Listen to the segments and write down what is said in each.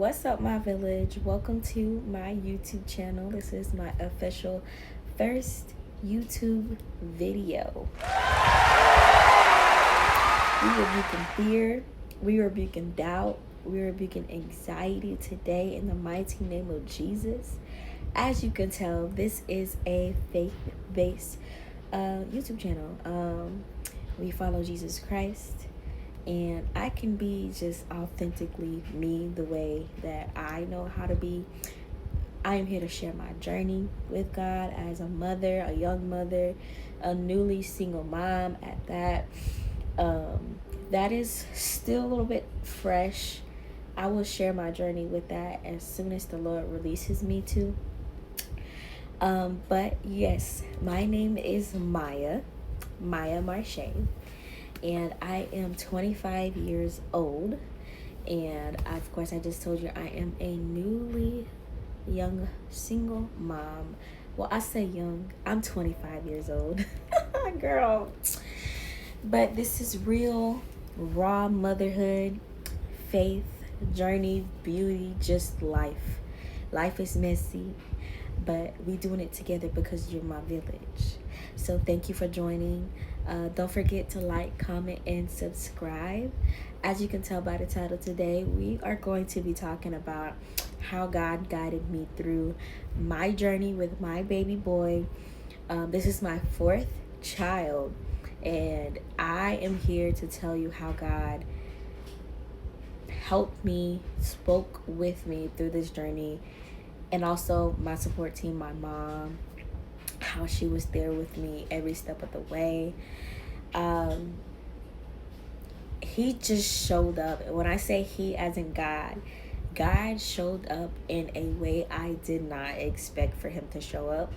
What's up, my village? Welcome to my YouTube channel. This is my official first YouTube video. We are rebuking fear, we are rebuking doubt, we are rebuking anxiety today in the mighty name of Jesus. As you can tell, this is a faith-based YouTube channel. We follow Jesus Christ, and I can be just authentically me the way that I know how to be. I am here to share my journey with God as a mother, a young mother, a newly single mom at that. That is still a little bit fresh. I will share my journey with that as soon as the Lord releases me to. But yes, my name is Maya Marshae, and I am 25 years old. And of course, I just told you I am a newly young single mom. Well, I say young, I'm 25 years old. Girl. But this is real, raw motherhood, faith, journey, beauty, just life. Life is messy, but we doing it together because you're my village. So thank you for joining. Don't forget to like, comment, and subscribe. As you can tell by the title today, we are going to be talking about how God guided me through my journey with my baby boy. This is my fourth child, and I am here to tell you how God helped me, spoke with me through this journey, and also my support team, my mom, how she was there with me every step of the way. He just showed up. When I say he, as in God showed up in a way I did not expect for him to show up.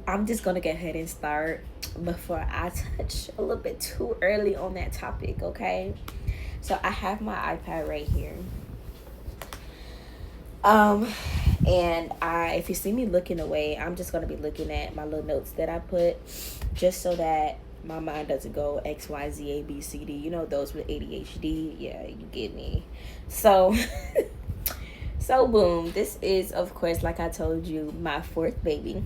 I'm just gonna go ahead and start before I touch a little bit too early on that topic, okay? So I have my iPad right here. And if you see me looking away, I'm just gonna be looking at my little notes that I put, just so that my mind doesn't go X, Y, Z, A, B, C, D. You know, those with ADHD. Yeah, you get me. So, so boom. This is, of course, like I told you, my fourth baby.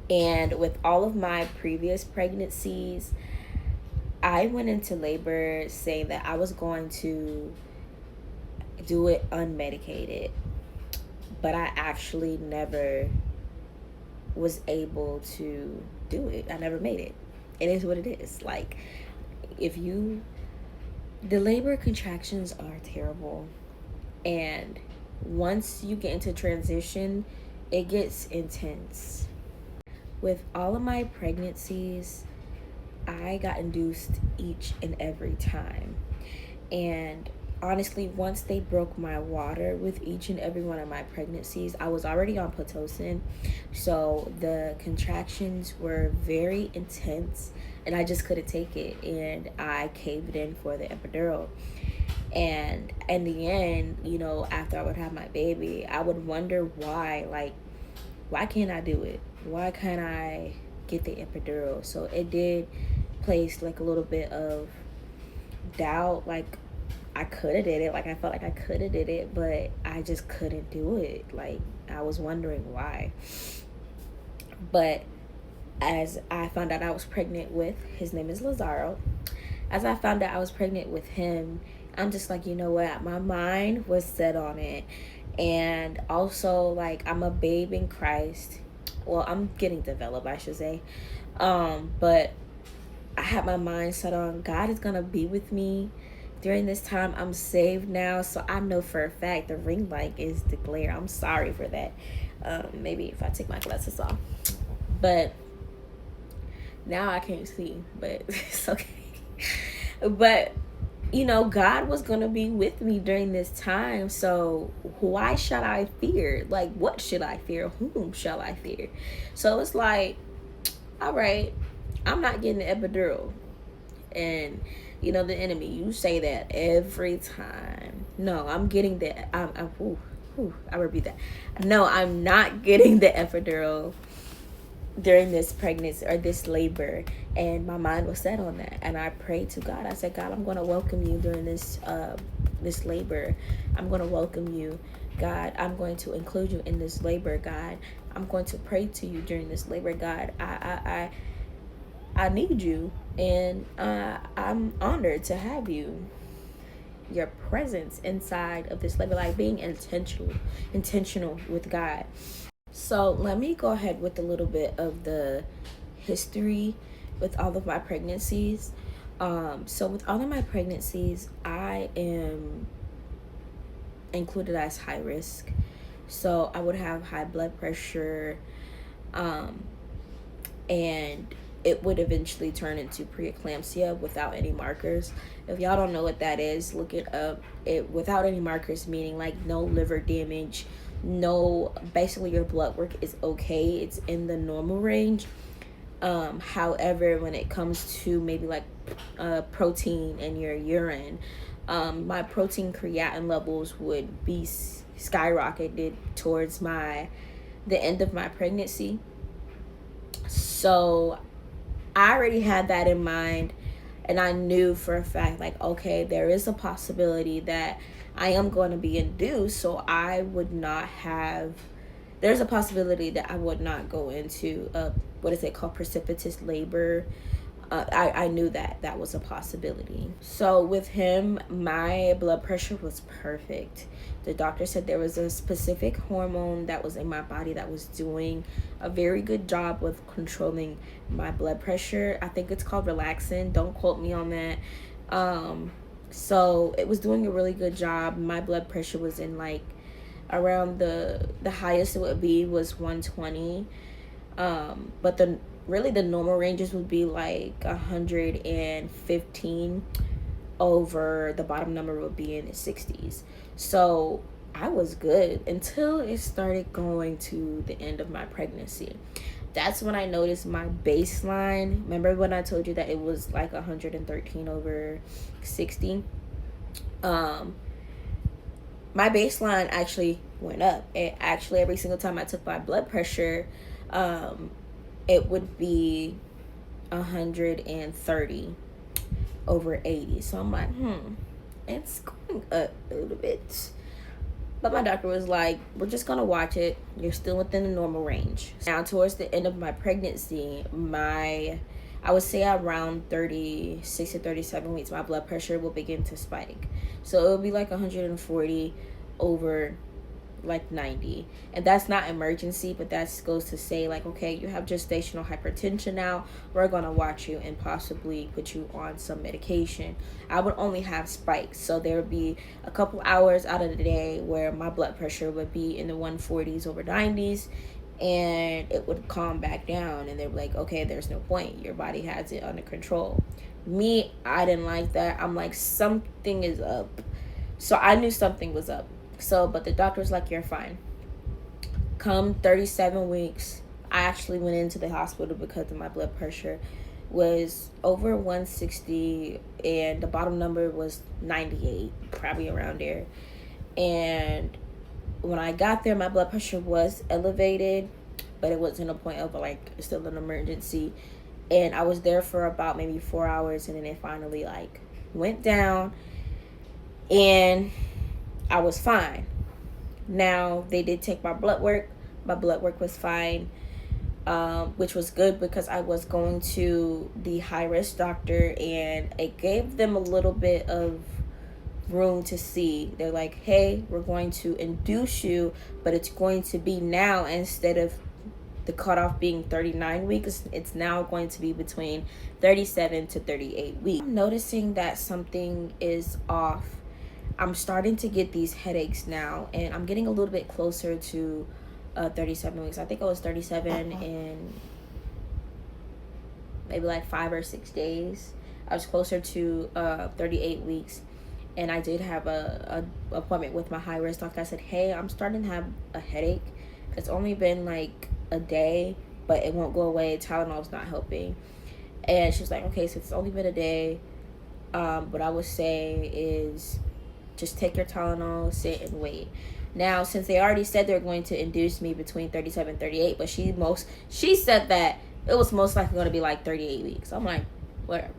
And with all of my previous pregnancies, I went into labor saying that I was going to do it unmedicated, but I actually never was able to do it. I never made it. It is what it is. Like, the labor contractions are terrible, and once you get into transition, it gets intense. With all of my pregnancies, I got induced each and every time. And honestly, once they broke my water with each and every one of my pregnancies, I was already on Pitocin. So the contractions were very intense, and I just couldn't take it. And I caved in for the epidural. And in the end, after I would have my baby, I would wonder why can't I do it? Why can't I get the epidural? So it did place a little bit of doubt. Like, I could have did it. Like, I felt like I could have did it, but I just couldn't do it. Like, I was wondering why. But as I found out I was pregnant with, his name is Lazaro. As I found out I was pregnant with him, I'm just like, you know what? My mind was set on it. And also, I'm a babe in Christ. Well, I'm getting developed, I should say. But I had my mind set on God is going to be with me during this time. I'm saved now, so I know for a fact the ring light is the glare. I'm sorry for that. Maybe if I take my glasses off. But now I can't see, but it's okay. But God was going to be with me during this time. So why should I fear? What should I fear? Whom shall I fear? So it's like, all right, I'm not getting the epidural. And, the enemy, you say that every time. No, I'm getting the, I repeat that. No, I'm not getting the epidural. during this pregnancy or this labor, and my mind was set on that. And I prayed to God. I said, God, I'm going to welcome you during this labor. I'm going to welcome you, God. I'm going to include you in this labor, God. I'm going to pray to you during this labor, God. I need you, and I'm honored to have you, your presence inside of this labor, like being intentional with God. So let me go ahead with a little bit of the history with all of my pregnancies. So with all of my pregnancies, I am included as high risk. So I would have high blood pressure, and it would eventually turn into preeclampsia without any markers. If y'all don't know what that is, look it up. It without any markers, meaning like no liver damage, no, basically your blood work is okay. It's in the normal range. However, when it comes to maybe like protein in your urine, my protein creatinine levels would be skyrocketed towards the end of my pregnancy. So I already had that in mind, and I knew for a fact, like, okay, there is a possibility that I am going to be induced, so I would not have, there's a possibility that I would not go into what is it called, precipitous labor. I knew that that was a possibility. So with him, my blood pressure was perfect. The doctor said there was a specific hormone that was in my body that was doing a very good job with controlling my blood pressure. I think it's called relaxin. Don't quote me on that. So it was doing a really good job. My blood pressure was in like around the highest it would be was 120. But the normal ranges would be like 115 over the bottom number would be in the 60s. So I was good until it started going to the end of my pregnancy. That's when I noticed my baseline. Remember when I told you that it was like 113 over 60? My baseline actually went up. It actually, every single time I took my blood pressure, it would be 130 over 80. So I'm like, it's going up a little bit. But my doctor was like, we're just going to watch it. You're still within the normal range. Now, towards the end of my pregnancy, I would say around 36 to 37 weeks, my blood pressure will begin to spike. So it would be like 140 over like 90, and that's not emergency, but that goes to say like, okay, you have gestational hypertension now, we're gonna watch you and possibly put you on some medication. I would only have spikes, so there would be a couple hours out of the day where my blood pressure would be in the 140s over 90s, and it would calm back down, and they're like, okay, there's no point, your body has it under control. Me, I didn't like that. I'm like, something is up. So I knew something was up. So, but the doctor was like, you're fine. Come 37 weeks, I actually went into the hospital because of my blood pressure was over 160, and the bottom number was 98, probably around there. And when I got there, my blood pressure was elevated, but it wasn't a point of like still an emergency. And I was there for about maybe 4 hours, and then it finally like went down, and I was fine. Now, they did take my blood work. My blood work was fine, which was good because I was going to the high-risk doctor, and it gave them a little bit of room to see. They're like, hey, we're going to induce you, but it's going to be now, instead of the cutoff being 39 weeks, it's now going to be between 37 to 38 weeks. I'm noticing that something is off. I'm starting to get these headaches now, and I'm getting a little bit closer to 37 weeks. I think I was 37 in maybe like 5 or 6 days. I was closer to 38 weeks, and I did have a appointment with my high risk doctor. I said, hey, I'm starting to have a headache. It's only been like a day, but it won't go away. Tylenol's not helping. And she was like, okay, so it's only been a day. What I would say is just take your Tylenol, sit and wait. Now, since they already said they're going to induce me between 37 and 38, but she said that it was most likely going to be like 38 weeks. I'm like, whatever.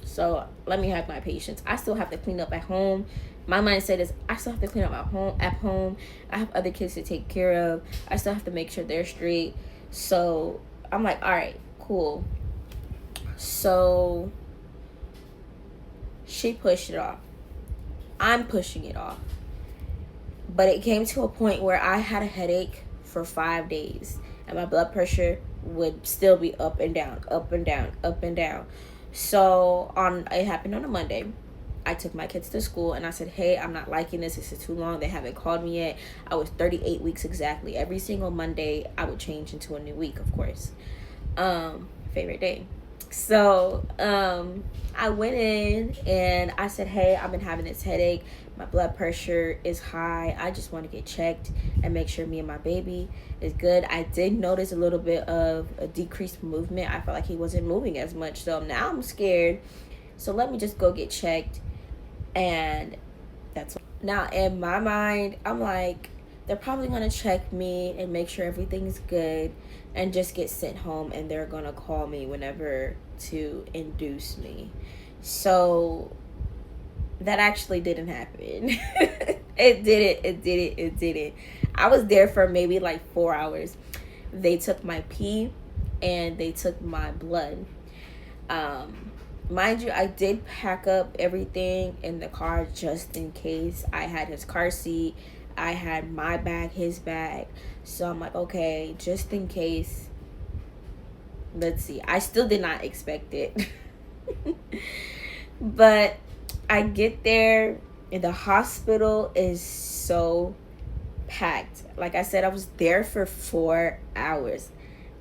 So let me have my patience. I still have to clean up at home. My mindset is I still have to clean up at home. I have other kids to take care of. I still have to make sure they're straight. So I'm like, all right, cool. So she pushed it off. I'm pushing it off. But it came to a point where I had a headache for 5 days. And my blood pressure would still be up and down, up and down, up and down. So it happened on a Monday. I took my kids to school and I said, hey, I'm not liking this. This is too long. They haven't called me yet. I was 38 weeks exactly. Every single Monday, I would change into a new week, of course. Favorite day. So I went in and I said, hey, I've been having this headache. My blood pressure is high. I just want to get checked and make sure me and my baby is good. I did notice a little bit of a decreased movement. I felt like he wasn't moving as much. So now I'm scared. So let me just go get checked. And that's now in my mind, I'm like, they're probably going to check me and make sure everything's good and just get sent home, and they're going to call me whenever to induce me. So that actually didn't happen. It didn't. I was there for maybe like 4 hours. They took my pee and they took my blood. Mind you, I did pack up everything in the car just in case. I had his car seat. I had my bag, his bag. So I'm like, okay, just in case. Let's see. I still did not expect it. But I get there and the hospital is so packed. Like I said, I was there for 4 hours.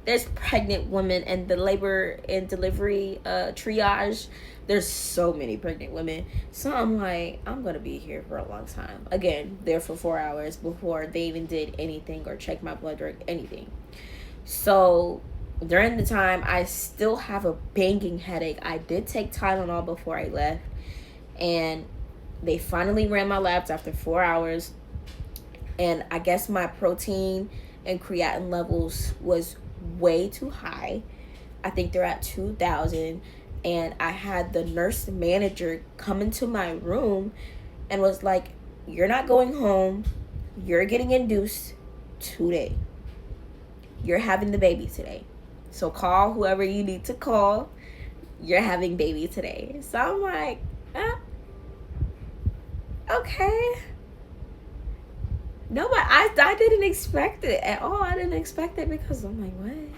There's pregnant women and the labor and delivery triage. There's so many pregnant women. So I'm like, I'm going to be here for a long time. Again, there for 4 hours before they even did anything or checked my blood or anything. So during the time, I still have a banging headache. I did take Tylenol before I left. And they finally ran my labs after 4 hours. And I guess my protein and creatinine levels was way too high. I think they're at 2,000. And I had the nurse manager come into my room and was like, you're not going home. You're getting induced today. You're having the baby today. So call whoever you need to call. You're having baby today. So I'm like, okay. No, but I didn't expect it at all. I didn't expect it because I'm like,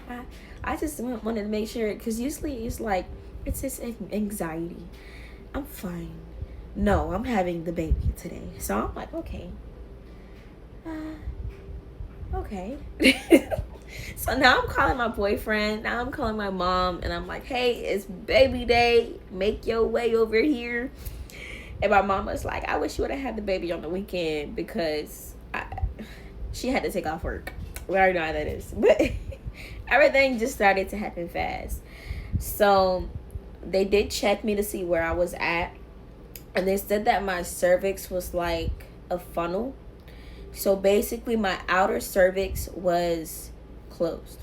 what? I just wanted to make sure, because usually it's like, it's just anxiety. I'm fine. No, I'm having the baby today. So I'm like, okay. Okay. So now I'm calling my boyfriend. Now I'm calling my mom. And I'm like, hey, it's baby day. Make your way over here. And my mom was like, I wish you would have had the baby on the weekend because she had to take off work. We already know how that is. But everything just started to happen fast. So they did check me to see where I was at. And they said that my cervix was like a funnel. So basically my outer cervix was closed.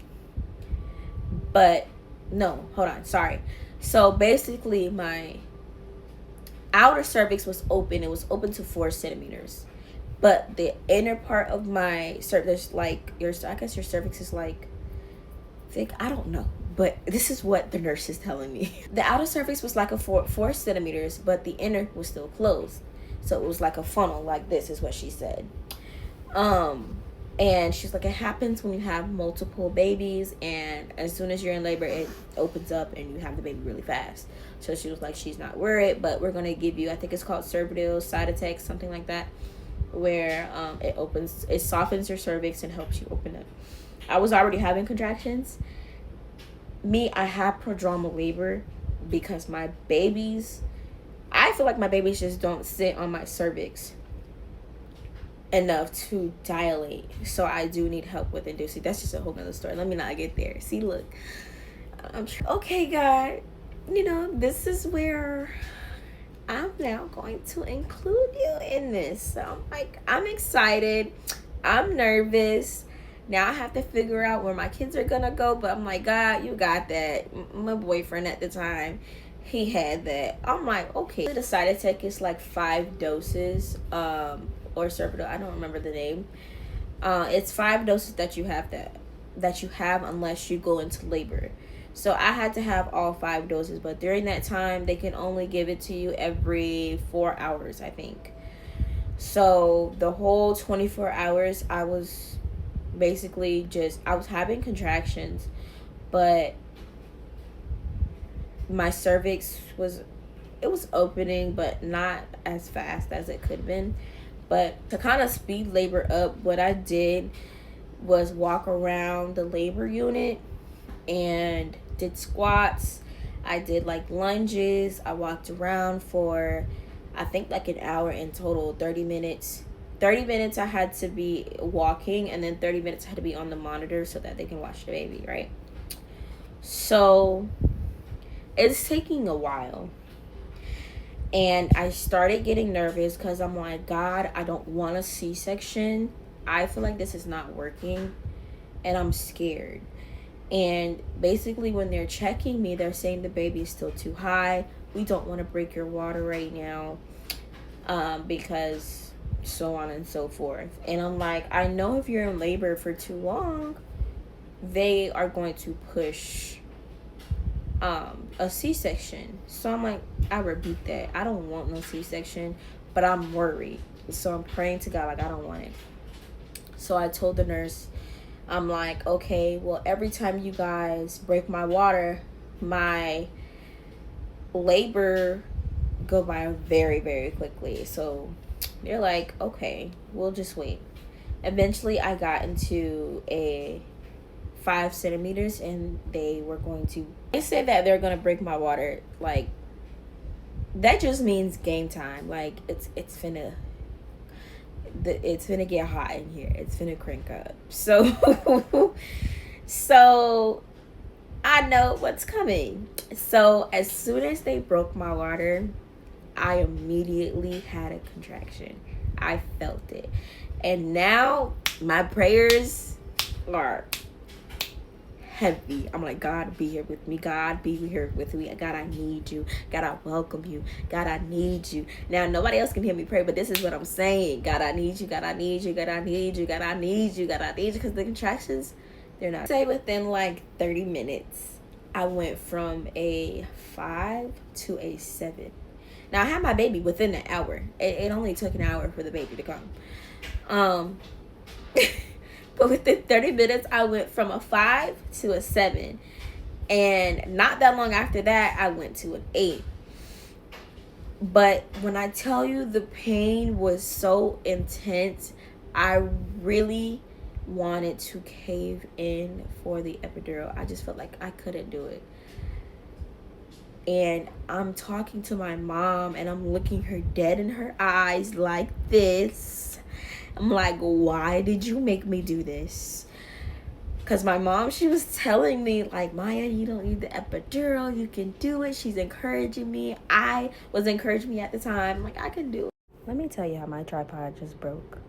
But no, hold on, sorry. So basically my outer cervix was open. It was open to 4 centimeters. But the inner part of my cervix, like I guess your cervix is like thick. I don't know. But this is what the nurse is telling me. The outer cervix was like a 4 centimeters, but the inner was still closed. So it was like a funnel, like this is what she said. And she's like, it happens when you have multiple babies, and as soon as you're in labor, it opens up and you have the baby really fast. So she was like, she's not worried, but we're going to give you, I think it's called cervidil side effects, something like that, where it softens your cervix and helps you open it. I was already having contractions. I have prodromal labor because my babies, I feel like my babies just don't sit on my cervix enough to dilate. So I do need help with inducing. That's just a whole nother story. Let me not get there. See, look. Okay, God. This is where I'm now going to include you in this. So I'm like, I'm excited. I'm nervous. Now I have to figure out where my kids are gonna go, but I'm like, God, you got that. My boyfriend at the time, he had that. I'm like, okay. I decided to take it's like 5 doses, or Serpital. I don't remember the name. It's 5 doses that you have unless you go into labor. So I had to have all 5 doses, but during that time they can only give it to you every 4 hours, I think. So the whole 24 hours I was basically I was having contractions, but my cervix was opening, but not as fast as it could have been. But to kind of speed labor up, what I did was walk around the labor unit and did squats. I did like lunges. I walked around for I think like an hour in total, 30 minutes. 30 minutes I had to be walking, and then 30 minutes I had to be on the monitor so that they can watch the baby, right? So it's taking a while. And I started getting nervous because I'm like, God, I don't want a C-section. I feel like this is not working, and I'm scared. And basically when they're checking me, they're saying the baby is still too high. We don't want to break your water right now, because so on and so forth. And I'm like, I know if you're in labor for too long, they are going to push a C-section. So I'm like, I rebuke that. I don't want no C-section, but I'm worried. So I'm praying to God like I don't want it. So I told the nurse, I'm like, okay, well, every time you guys break my water, my labor go by very, very quickly. So they're like, okay, we'll just wait. Eventually I got into a 5 centimeters, and they said that they're gonna break my water. Like, that just means game time. Like, it's finna get hot in here. It's finna crank up. So so I know what's coming. So as soon as they broke my water, I immediately had a contraction. I felt it. And now my prayers are heavy. I'm like, God, be here with me. God, be here with me. God, I need you. God, I welcome you. God, I need you. Now, nobody else can hear me pray, but this is what I'm saying. God, I need you. God, I need you. God, I need you. God, I need you. God, I need you. Because the contractions, they're not. Say within like 30 minutes, I went from a 5 to a 7. Now, I had my baby within an hour. It only took an hour for the baby to come. But within 30 minutes, I went from a 5 to a 7. And not that long after that, I went to an 8. But when I tell you the pain was so intense, I really wanted to cave in for the epidural. I just felt like I couldn't do it. And I'm talking to my mom, and I'm looking her dead in her eyes like this. I'm like, why did you make me do this? Because my mom, she was telling me, like, Maya, you don't need the epidural. You can do it. She's encouraging me. I was encouraging me at the time. Like, I can do it. Let me tell you how my tripod just broke.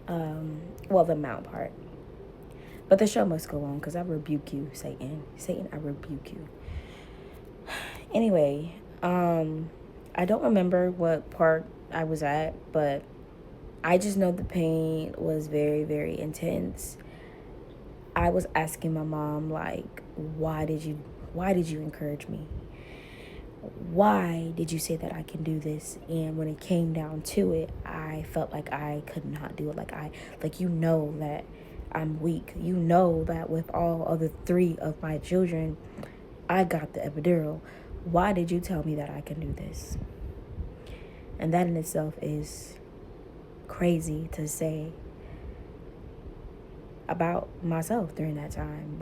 Well, the mount part. But the show must go on, because I rebuke you, Satan. Satan, I rebuke you. Anyway, I don't remember what part I was at, but I just know the pain was very, very intense. I was asking my mom, like, why did you encourage me? Why did you say that I can do this? And when it came down to it, I felt like I could not do it. Like you know that I'm weak. You know that with all other 3 of my children, I got the epidural. Why did you tell me that I can do this? And that in itself is crazy to say about myself during that time,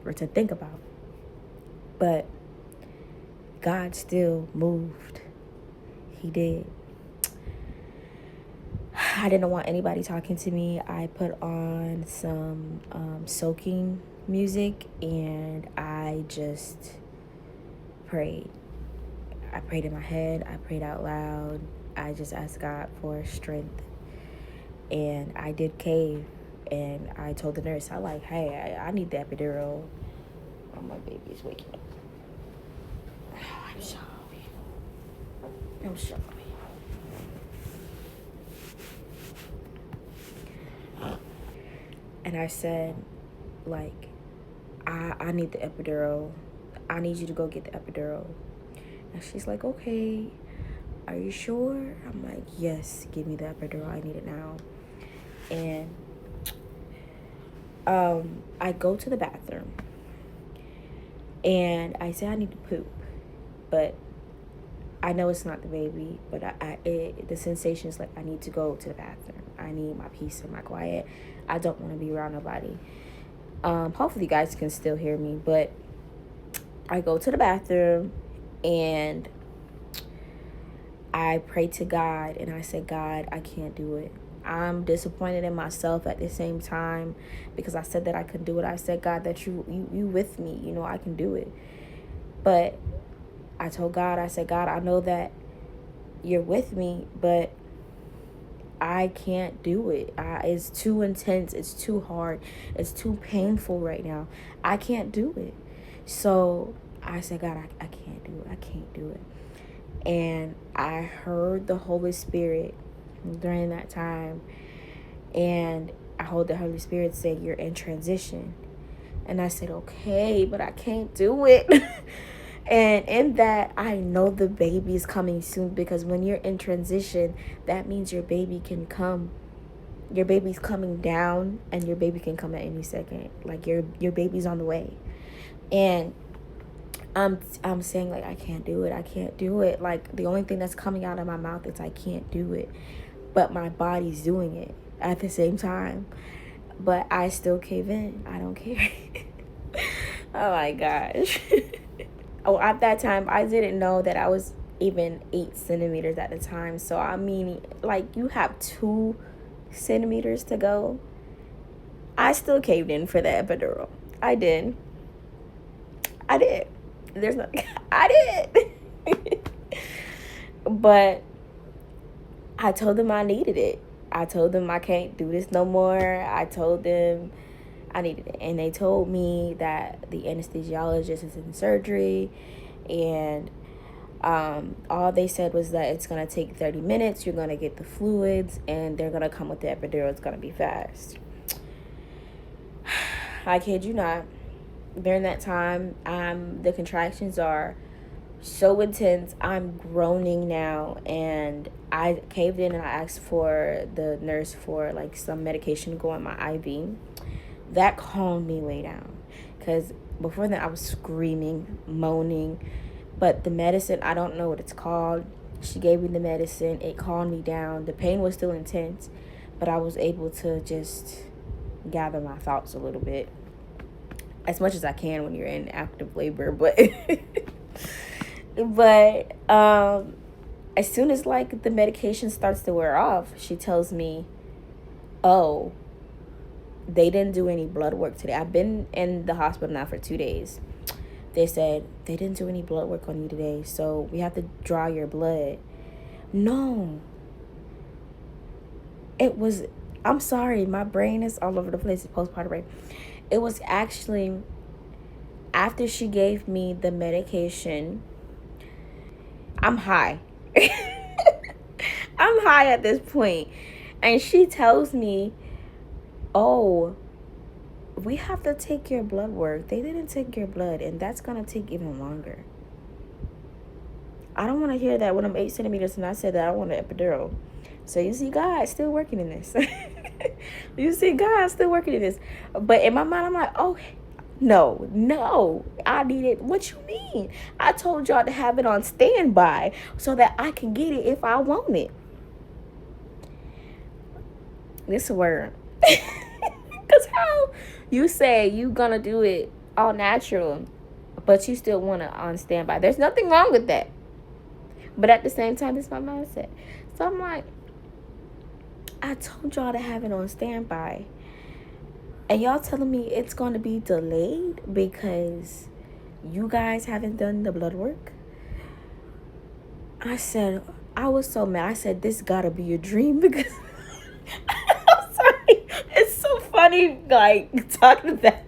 or to think about. But God still moved. He did. I didn't want anybody talking to me. I put on some soaking music, and I just prayed. I prayed in my head. I prayed out loud. I just asked God for strength. And I did cave. And I told the nurse, hey, I need the epidural. Oh, my baby's waking up. Oh, I'm sorry. I'm sorry. And I said, like, I need the epidural. I need you to go get the epidural. And she's like, okay, are you sure? I'm like, yes, give me the epidural. I need it now. And I go to the bathroom. And I say I need to poop. But I know it's not the baby. But the sensation is like I need to go to the bathroom. I need my peace and my quiet. I don't want to be around nobody. Hopefully you guys can still hear me. But I go to the bathroom and I pray to God. And I said, God, I can't do it. I'm disappointed in myself at the same time because I said that I could do it. I said, God, that you with me. You know, I can do it. But I told God, I said, God, I know that you're with me, but I can't do it. It's too intense. It's too hard. It's too painful right now. I can't do it. So I said, God, I can't do it. I can't do it. And I heard the Holy Spirit during that time. And I heard the Holy Spirit say, you're in transition. And I said, okay, but I can't do it. And in that, I know the baby is coming soon, because when you're in transition, that means your baby can come. Your baby's coming down, and your baby can come at any second. Like your baby's on the way. And I'm saying, like, I can't do it. I can't do it. Like, the only thing that's coming out of my mouth is I can't do it. But my body's doing it at the same time. But I still cave in. I don't care. Oh my gosh. Oh, at that time, I didn't know that I was even 8 centimeters at the time. So, I mean, like, you have 2 centimeters to go. I still caved in for the epidural. I did. There's no, I did. But I told them I needed it. I told them I can't do this no more. I told them I needed it. And they told me that the anesthesiologist is in surgery. And all they said was that it's going to take 30 minutes. You're going to get the fluids. And they're going to come with the epidural. It's going to be fast. I kid you not. During that time, the contractions are so intense. I'm groaning now. And I caved in and I asked for the nurse for, like, some medication to go on my IV. That calmed me way down, because before that I was screaming, moaning. But the medicine, I don't know what it's called. She gave me the medicine. It calmed me down. The pain was still intense, but I was able to just gather my thoughts a little bit, as much as I can when you're in active labor. But as soon as, like, the medication starts to wear off, she tells me, oh, they didn't do any blood work today. I've been in the hospital now for 2 days. They said, they didn't do any blood work on you today, so we have to draw your blood. No. It was, I'm sorry, my brain is all over the place. It's postpartum brain. It was actually after she gave me the medication. I'm high. I'm high at this point. And she tells me, oh, we have to take your blood work. They didn't take your blood, and that's going to take even longer. I don't want to hear that when I'm 8 centimeters and I said that I want an epidural. So you see, God still working in this. You see, God still working in this. But in my mind, I'm like, oh, no, I need it. What you mean? I told y'all to have it on standby so that I can get it if I want it. This word. Because how you say you gonna do it all natural, but you still want it on standby. There's nothing wrong with that. But at the same time, it's my mindset. So I'm like, I told y'all to have it on standby. And y'all telling me it's going to be delayed because you guys haven't done the blood work? I said, I was so mad. I said, this gotta be a dream because I'm sorry. It's so funny, like, talking back.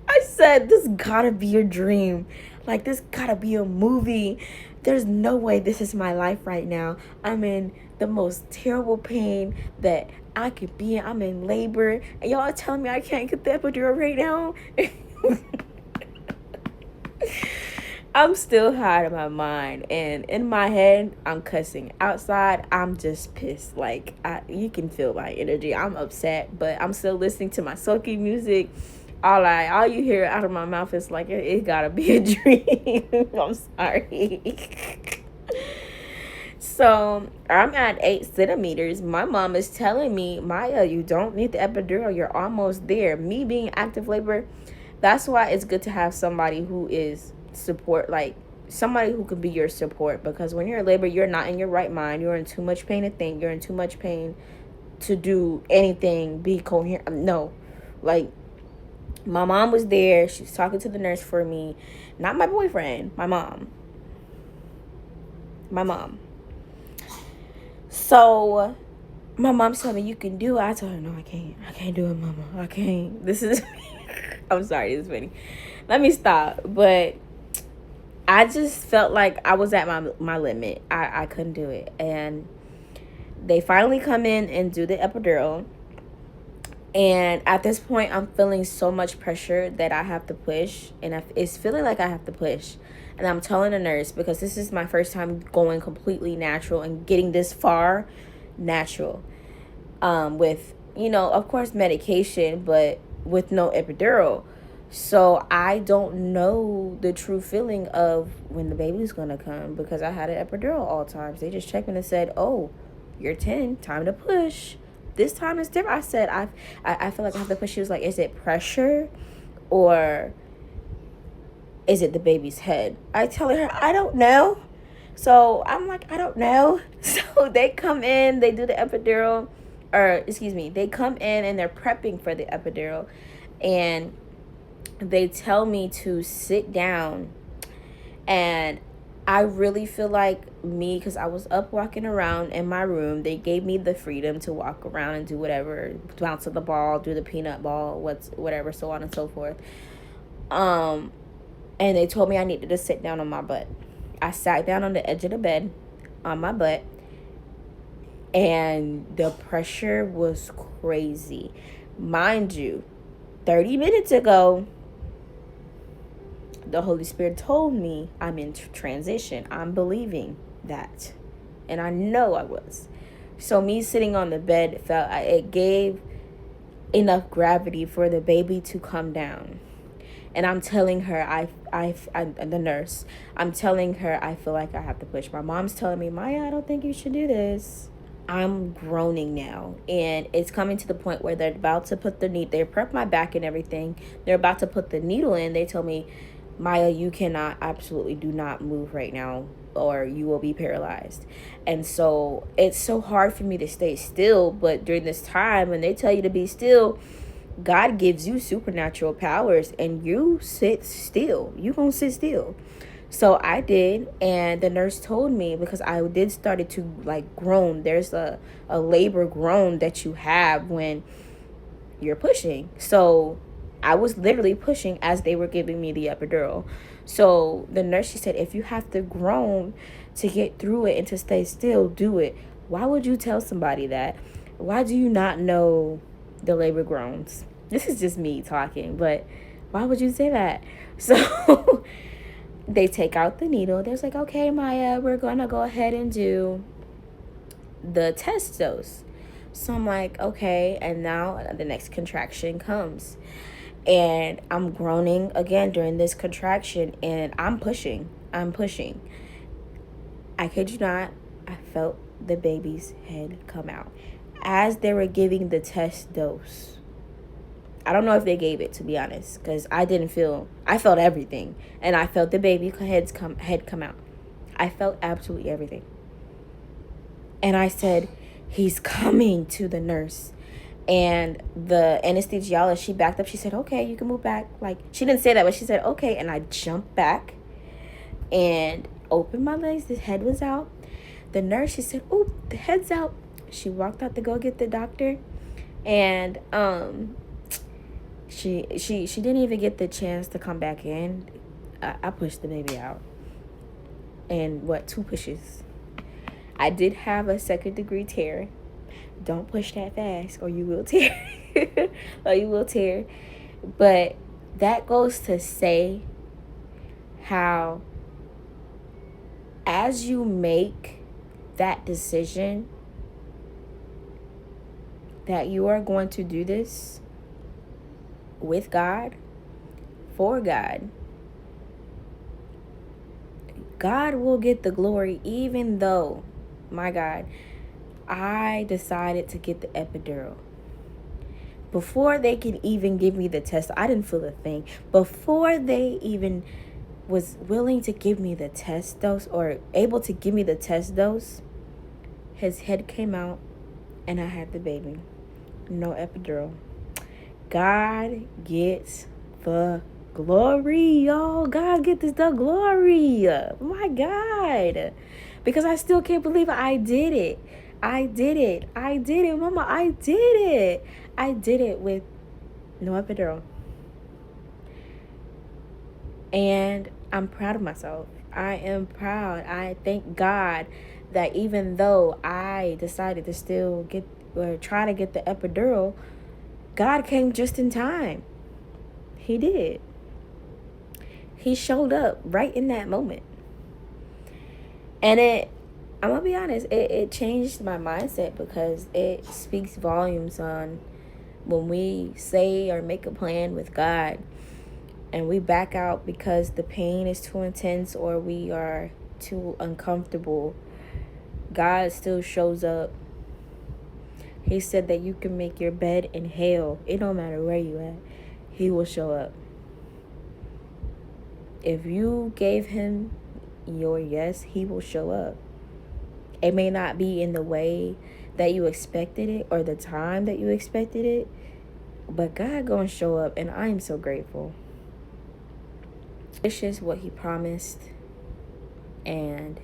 I said, this gotta be a dream. Like, this gotta be a movie. There's no way this is my life right now. I'm in the most terrible pain that I could be in. I'm in labor. And y'all are telling me I can't get the epidural right now. I'm still high in my mind, and in my head, I'm cussing. Outside, I'm just pissed. Like, you can feel my energy. I'm upset, but I'm still listening to my soaking music. All you hear out of my mouth is like, it gotta be a dream. I'm sorry. So I'm at 8 centimeters. My mom is telling me, Maya, you don't need the epidural. You're almost there. Me being active labor, that's why it's good to have somebody who is support, like somebody who can be your support, because when you're in labor, you're not in your right mind. You're in too much pain to think. You're in too much pain to do anything, be coherent. No, like, my mom was there. She was talking to the nurse for me, not my boyfriend, my mom. So my mom's telling me, you can do it. I told her, no, I can't do it, mama. I can't. This is I'm sorry, this is funny. Let me stop. But I just felt like I was at my limit. I couldn't do it. And they finally come in and do the epidural. And at this point, I'm feeling so much pressure that I have to push. And it's feeling like I have to push. And I'm telling the nurse, because this is my first time going completely natural and getting this far natural. With, of course, medication, but with no epidural. So I don't know the true feeling of when the baby's gonna come, because I had an epidural all times. They just checked me and said, oh, you're 10, time to push. This time is different. I said, I feel like I have to push. She was like, is it pressure or is it the baby's head? I tell her, I don't know. So I'm like, I don't know. So they come in, they do the epidural, they come in and they're prepping for the epidural. And they tell me to sit down, and I really feel like me, because I was up walking around in my room. They gave me the freedom to walk around and do whatever, bounce the ball, do the peanut ball, whatever, so on and so forth. And they told me I needed to sit down on my butt. I sat down on the edge of the bed on my butt, and the pressure was crazy. Mind you, 30 minutes ago, the Holy Spirit told me I'm in transition. I'm believing that. And I know I was. So me sitting on the bed it gave enough gravity for the baby to come down. And I'm telling her, the nurse, I'm telling her I feel like I have to push. My mom's telling me, Maya, I don't think you should do this. I'm groaning now, and it's coming to the point where they're about to put they prep my back and everything. They're about to put the needle in. They told me, Maya, you absolutely do not move right now, or you will be paralyzed. And so it's so hard for me to stay still. But during this time, when they tell you to be still, God gives you supernatural powers, and you sit still. You gonna sit still. So I did, and the nurse told me, because I did started to like groan. There's a labor groan that you have when you're pushing. So I was literally pushing as they were giving me the epidural. So the nurse, she said, if you have to groan to get through it and to stay still, do it. Why would you tell somebody that? Why do you not know the labor groans? This is just me talking, but why would you say that? So they take out the needle. They're like, okay, Maya, we're going to go ahead and do the test dose. So I'm like, okay. And now the next contraction comes. And I'm groaning again during this contraction. And I'm pushing. I kid you not. I felt the baby's head come out as they were giving the test dose. I don't know if they gave it, to be honest, because I felt everything. And I felt the baby head come out. I felt absolutely everything. And I said, he's coming, to the nurse. And the anesthesiologist, she backed up. She said, okay, you can move back. Like, she didn't say that, but she said, okay. And I jumped back. And opened my legs. The head was out. The nurse, she said, "Oh, the head's out." She walked out to go get the doctor, and she didn't even get the chance to come back in. I pushed the baby out, and 2 pushes. I did have a 2nd-degree tear. Don't push that fast, or you will tear. Or you will tear. But that goes to say how, as you make that decision that you are going to do this with God, for God, God will get the glory. Even though, my God, I decided to get the epidural. Before they could even give me the test, I didn't feel a thing. Before they even was willing to give me the test dose, or able to give me the test dose, his head came out and I had the baby. No epidural. God gets the glory, y'all. God gets the glory. My God. Because I still can't believe I did it. I did it. I did it, Mama. I did it. I did it with no epidural. And I'm proud of myself. I am proud. I thank God that even though I decided to still get, or try to get the epidural, God came just in time. He did. He showed up right in that moment. And I'm going to be honest, it changed my mindset, because it speaks volumes on when we say or make a plan with God and we back out because the pain is too intense or we are too uncomfortable. God still shows up. He said that you can make your bed in hell. It don't matter where you at. He will show up. If you gave him your yes, he will show up. It may not be in the way that you expected it or the time that you expected it, but God gonna show up, and I am so grateful. This is what he promised, and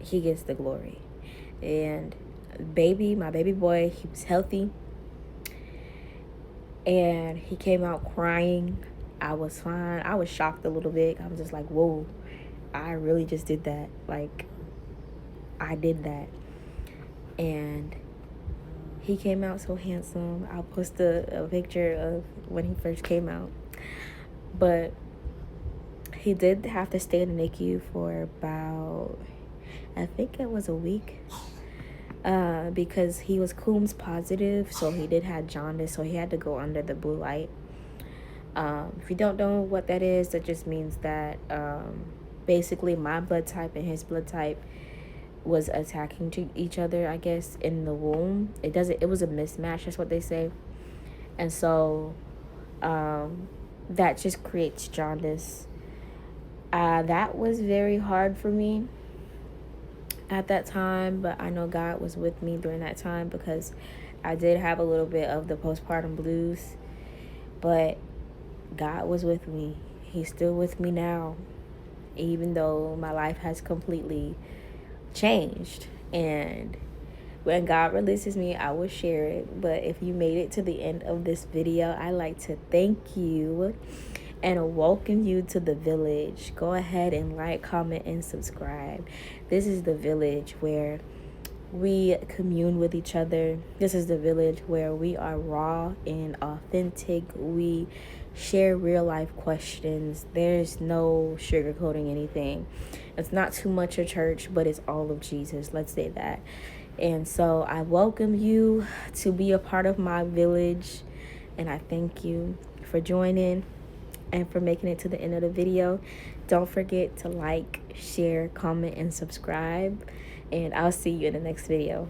he gets the glory. And my baby boy, he was healthy, and he came out crying. I was fine. I was shocked a little bit. I was just like, whoa, I really just did that. Like, I did that. And he came out so handsome. I'll post a picture of when he first came out. But he did have to stay in the NICU for about, I think it was a week. Because he was Coombs positive, so he did have jaundice, so he had to go under the blue light. If you don't know what that is, that just means that basically my blood type and his blood type was attacking to each other, I guess, in the womb. It was a mismatch, that's what they say. And so that just creates jaundice. That was very hard for me at that time, but I know God was with me during that time, because I did have a little bit of the postpartum blues, but God was with me. He's still with me now, even though my life has completely changed. And when God releases me, I will share it. But if you made it to the end of this video, I'd like to thank you and welcome you to the village. Go ahead and like, comment, and subscribe. This is the village where we commune with each other. This is the village where we are raw and authentic. We share real life questions. There's no sugarcoating anything. It's not too much of church, but it's all of Jesus. Let's say that. And so I welcome you to be a part of my village, and I thank you for joining and for making it to the end of the video. Don't forget to like, share, comment, and subscribe, and I'll see you in the next video.